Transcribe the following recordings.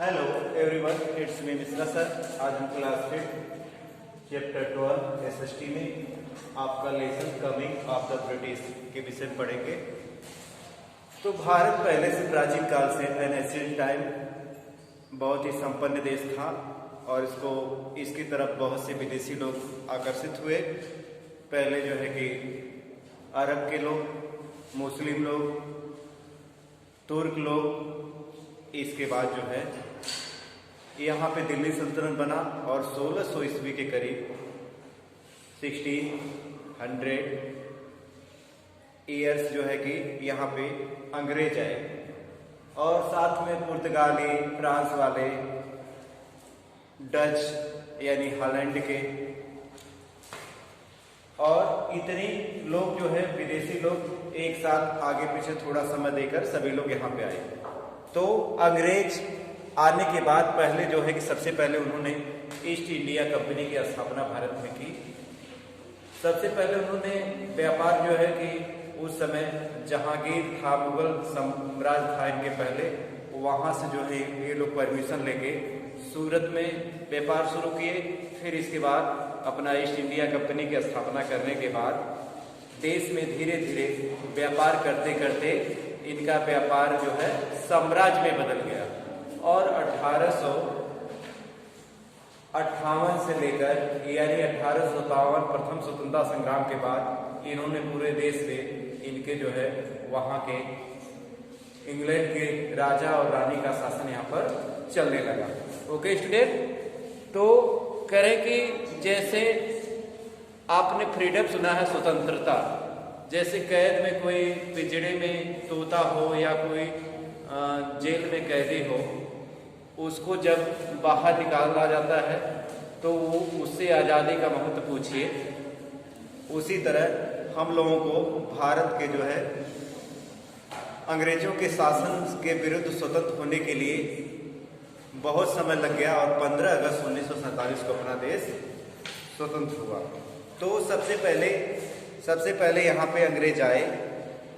Hello everyone, it's me Mishra sir. आज हम class 5 chapter 12 SST में आपका lesson coming of the British के विषय में पढ़ेंगे। तो भारत पहले से प्राचीन काल से एन एशियंट टाइम बहुत ही संपन्न देश था और इसकी तरफ बहुत से विदेशी लोग आकर्षित हुए। पहले जो है कि अरब के लोग, मुस्लिम लोग, तुर्क लोग, इसके बाद जो है यहाँ पे दिल्ली सल्तनत बना और 1600 ईस्वी के करीब 1600 ईयर्स जो है कि यहाँ पे अंग्रेज आए और साथ में पुर्तगाली, फ्रांस वाले, डच यानी हॉलैंड के और इतने लोग जो है विदेशी लोग एक साथ आगे पीछे थोड़ा समय देकर सभी लोग यहाँ पे आए। तो अंग्रेज आने के बाद पहले जो है कि सबसे पहले उन्होंने ईस्ट इंडिया कंपनी की स्थापना भारत में की। सबसे पहले उन्होंने व्यापार जो है कि उस समय जहांगीर था, मुगल साम्राज्य था इनके पहले, वहां से जो है ये लोग परमिशन लेके सूरत में व्यापार शुरू किए। फिर इसके बाद अपना ईस्ट इंडिया कंपनी की स्थापना करने के बाद देश में धीरे धीरे व्यापार करते करते इनका व्यापार जो है साम्राज्य में बदल गया और 1858 से लेकर यानी 1857 प्रथम स्वतंत्रता संग्राम के बाद इन्होंने पूरे देश में इनके जो है वहां के इंग्लैंड के राजा और रानी का शासन यहाँ पर चलने लगा। ओके स्टूडेंट, तो करें कि जैसे आपने फ्रीडम सुना है, स्वतंत्रता, जैसे कैद में कोई पिंजड़े में तोता हो या कोई जेल में कैदी हो, उसको जब बाहर निकाला जाता है तो वो उससे आज़ादी का महत्व पूछिए। उसी तरह हम लोगों को भारत के जो है अंग्रेजों के शासन के विरुद्ध स्वतंत्र होने के लिए बहुत समय लग गया और 15 अगस्त 1947 को अपना देश स्वतंत्र हुआ। तो सबसे पहले यहाँ पे अंग्रेज आए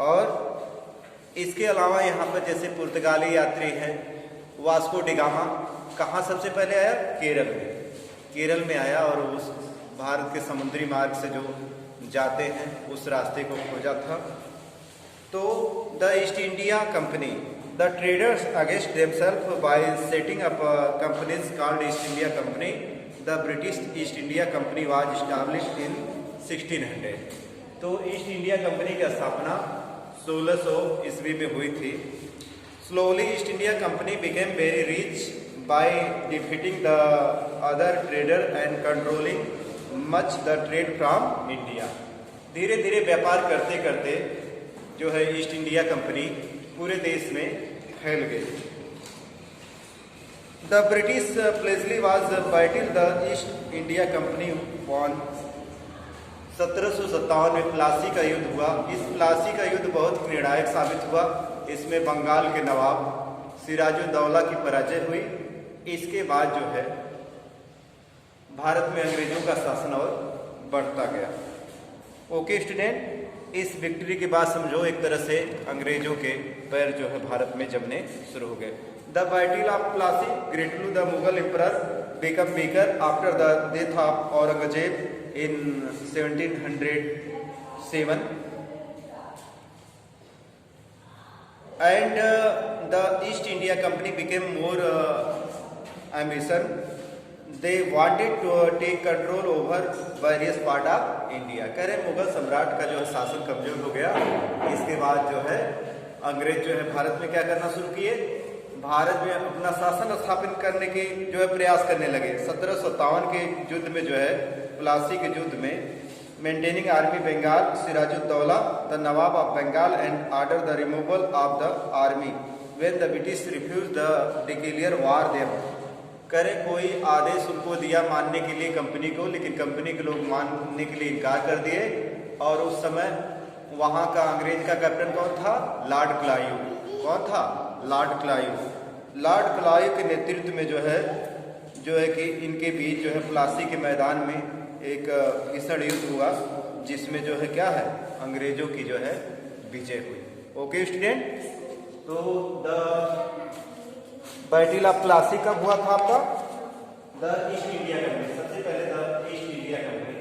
और इसके अलावा यहाँ पर जैसे पुर्तगाली यात्री हैं, वास्को डी गामा कहाँ सबसे पहले आया? केरल में आया और उस भारत के समुद्री मार्ग से जो जाते हैं उस रास्ते को खोजा था। तो the East India Company, the traders against themselves by setting up companies called East India Company. The British East India Company was established in 1600। तो ईस्ट इंडिया कंपनी की स्थापना 1600 ईस्वी में हुई थी। Slowly east India company became very rich by defeating the other trader and controlling much the trade from India. धीरे धीरे व्यापार करते करते जो है ईस्ट इंडिया कंपनी पूरे देश में फैल गई। The British Plassey was battle the East India Company won. 1757 में प्लासी का युद्ध हुआ। इस प्लासी का युद्ध बहुत निर्णायक साबित हुआ। इसमें बंगाल के नवाब सिराजुद्दौला की पराजय हुई। इसके बाद जो है भारत में अंग्रेजों का शासन और बढ़ता गया। ओके स्टूडेंट, इस विक्ट्री के बाद समझो एक तरह से अंग्रेजों के पैर जो है भारत में जमने शुरू हो गए। The battle of Plassey greatly the Mughal emperor become weaker after the death of Aurangzeb in 1707 and the East India Company became more ambitious. They wanted to take control over various part of India. कह रहे मुगल सम्राट का जो है शासन कमजोर हो गया। इसके बाद जो है अंग्रेज जो है भारत में क्या करना शुरू किए? भारत में अपना शासन स्थापित करने के जो है प्रयास करने लगे। 1757 के युद्ध में जो है प्लासी के युद्ध में maintaining army Bengal Sirajuddaula the Nawab of Bengal and order the removal of the army when the British refuse the declare war them. करे कोई आदेश उनको दिया मानने के लिए कंपनी को, लेकिन कंपनी के लोग मानने के लिए इनकार कर दिए। और उस समय वहां का अंग्रेज का कैप्टन कौन था? Lord Clive. कौन था? Lord Clive. लॉर्ड क्लाइव के नेतृत्व में जो है कि इनके बीच जो है प्लासी के मैदान में एक भीषण युद्ध हुआ, जिसमें जो है क्या है अंग्रेजों की जो है विजय हुई। ओके स्टूडेंट, तो द बैटल ऑफ प्लासी कब हुआ था आपका? द ईस्ट इंडिया कंपनी, सबसे पहले the East India company.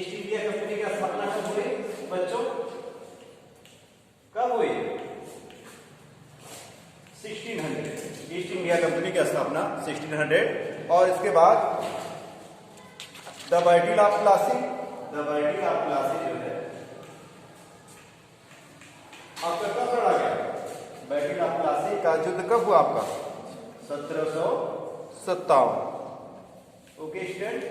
East India company की स्थापना कब हुई बच्चों? कब हुई? 1600। ईस्ट इंडिया कंपनी की स्थापना 1600। और इसके बाद the battle of Plassey, the battle of Plassey जो है आपका कब लड़ा गया? बैटल ऑफ प्लासी का युद्ध कब हुआ आपका? 1757। Okay student.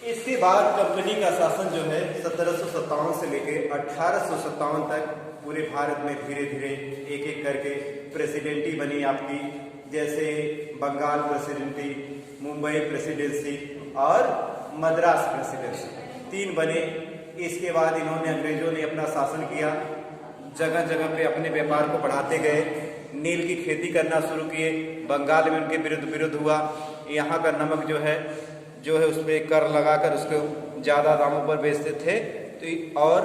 इसके बाद कंपनी का शासन जो है 1757 से लेके 1857 तक पूरे भारत में धीरे धीरे एक एक करके प्रेसिडेंटी बनी आपकी, जैसे बंगाल प्रेसिडेंसी, मुंबई प्रेसिडेंसी और मद्रास प्रेसिडेंसी, 3 बने। इसके बाद इन्होंने, अंग्रेजों ने अपना शासन किया, जगह जगह पे अपने व्यापार को बढ़ाते गए, नील की खेती करना शुरू किए, बंगाल में उनके विरुद्ध हुआ। यहाँ का नमक जो है उस पर कर लगाकर उसको ज़्यादा दामों पर बेचते थे। तो और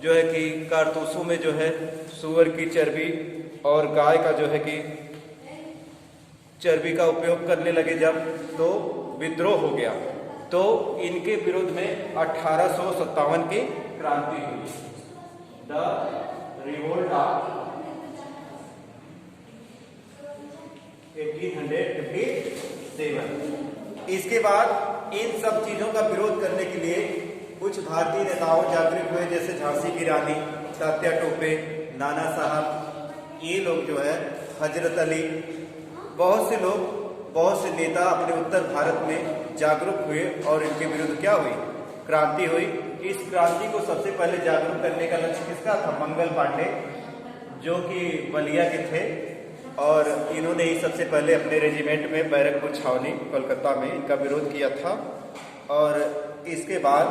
जो है कि कारतूसों में जो है सूअर की चर्बी और गाय का जो है कि चर्बी का उपयोग करने लगे जब, तो विद्रोह हो गया। तो इनके विरोध में 1857 की क्रांति हुई, द रिवोल्ट ऑफ 1857। इसके बाद इन सब चीजों का विरोध करने के लिए कुछ भारतीय नेताओं जागरूक हुए, जैसे झांसी की रानी, तात्या टोपे, नाना साहब, ये लोग जो है, हजरत अली, बहुत से लोग, बहुत से नेता अपने उत्तर भारत में जागरूक हुए और इनके विरुद्ध क्या हुई? क्रांति हुई। इस क्रांति को सबसे पहले जागरूक करने का लक्ष्य किसका था? मंगल पांडे, जो कि बलिया के थे, और इन्होंने ही सबसे पहले अपने रेजिमेंट में बैरकपुर छावनी कोलकाता में इनका विरोध किया था। और इसके बाद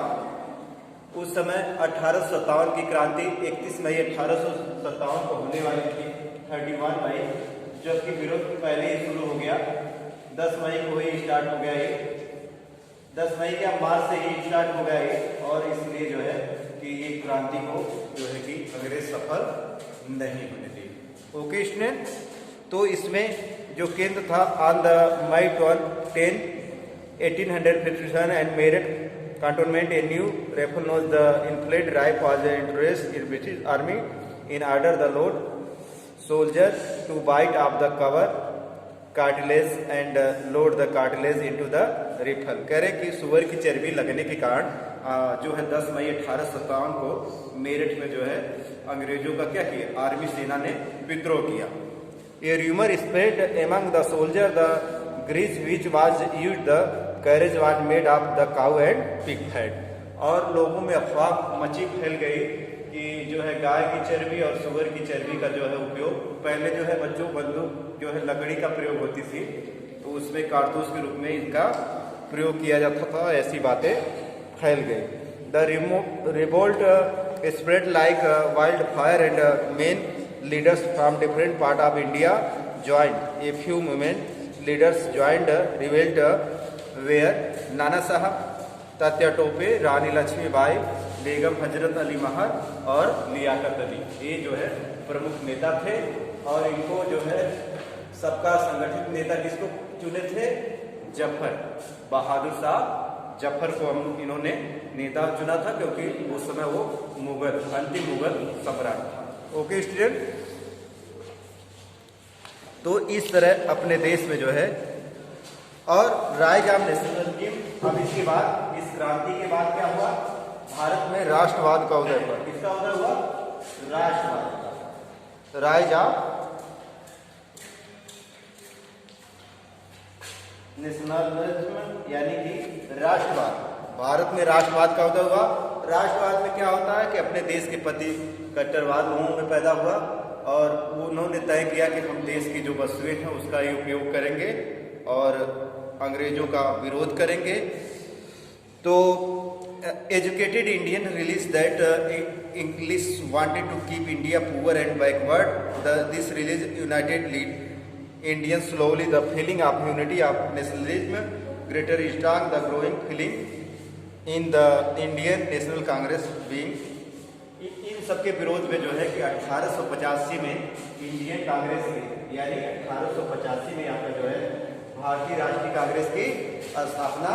उस समय 1857 की क्रांति 31 मई 1857 को होने वाली थी, 31 मई, जबकि विरोध पहले ही शुरू हो गया, 10 मई को ही स्टार्ट हो गया ये, 10 मई के मार्च से ही स्टार्ट हो गया ये। और इसलिए जो है कि ये क्रांति को जो है कि अंग्रेज सफल नहीं होने दी। Okay student. तो इसमें जो केंद्र था, on the May 10, 1857 and Meerut cantonment, a new rifle nose the inflated rifle was introduced in British Army in order the load soldiers to bite off the cover cartilage and load the cartilage into the rifle। कह रहे कि सुअर की चर्बी लगने के कारण जो है 10 मई 1857 को मेरठ में जो है अंग्रेजों का क्या किया? आर्मी सेना ने विद्रोह किया। A rumor spread among the soldiers the grease which was used the carriage was made of the cow and pig fat। और लोगों में अफवाह मची फैल गई कि जो है गाय की चर्बी और सुअर की चर्बी का जो है उपयोग, पहले जो है बच्चों बंदूक जो है लकड़ी का प्रयोग होती थी, तो उसमें कारतूस के रूप में इनका प्रयोग किया जाता था, ऐसी बातें फैल गई। The revolt spread like wild fire and main leaders from different part of India joined। A few women leaders joined revolt where नाना साहब, तात्या टोपे, रानी लक्ष्मीबाई, बेगम हजरत अली महर और लियाकत अली, ये जो है प्रमुख नेता थे। और इनको जो है सबका संगठित नेता किसको चुने थे? जफर, बहादुर शाह जफर को इन्होंने नेता चुना था, क्योंकि उस समय वो मुगल, अंतिम मुगल सम्राट था। Okay student. तो इस तरह अपने देश में जो है, और रायजाम नेशनल स्कीम। अब इसके बाद, इस क्रांति के बाद क्या हुआ? भारत में राष्ट्रवाद का उदय हुआ। किसका उदय हुआ? राष्ट्रवाद। रायजाम नेशनलिज्म यानी कि राष्ट्रवाद। भारत में राष्ट्रवाद का उदय हुआ। राष्ट्रवाद में क्या होता है कि अपने देश के प्रति कट्टरवाद लोगों में पैदा हुआ, और उन्होंने तय किया कि हम देश की जो वस्तुएं हैं उसका ही उपयोग करेंगे और अंग्रेजों का विरोध करेंगे। तो educated Indian realise that English wanted to keep India poor and backward. This realise united lead Indian slowly the feeling of unity of nationalism greater strong the growing feeling in the Indian National Congress being. इन सबके विरोध में जो है कि 1885 में Indian Congress की, यानी 1885 में यहाँ पर जो है भारतीय राष्ट्रीय कांग्रेस की स्थापना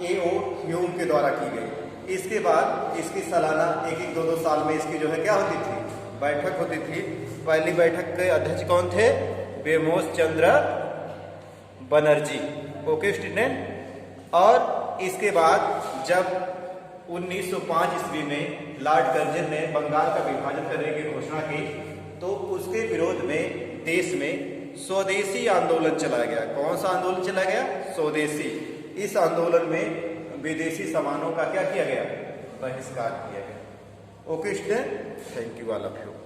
A.O. ह्यूम के द्वारा की गई। इसके बाद इसकी सालाना एक एक 2-2 साल में इसकी जो है क्या होती थी, बैठक होती थी। पहली बैठक के अध्यक्ष कौन थे? बेमोस चंद्र बनर्जी। Okay student. और इसके बाद जब 1905 ईस्वी में लॉर्ड कर्जन ने बंगाल का विभाजन करने की घोषणा की, तो उसके विरोध में देश में स्वदेशी आंदोलन चलाया गया। कौन सा आंदोलन चलाया गया? स्वदेशी। इस आंदोलन में विदेशी सामानों का क्या किया गया? बहिष्कार किया गया। Okay student, thank you all of you.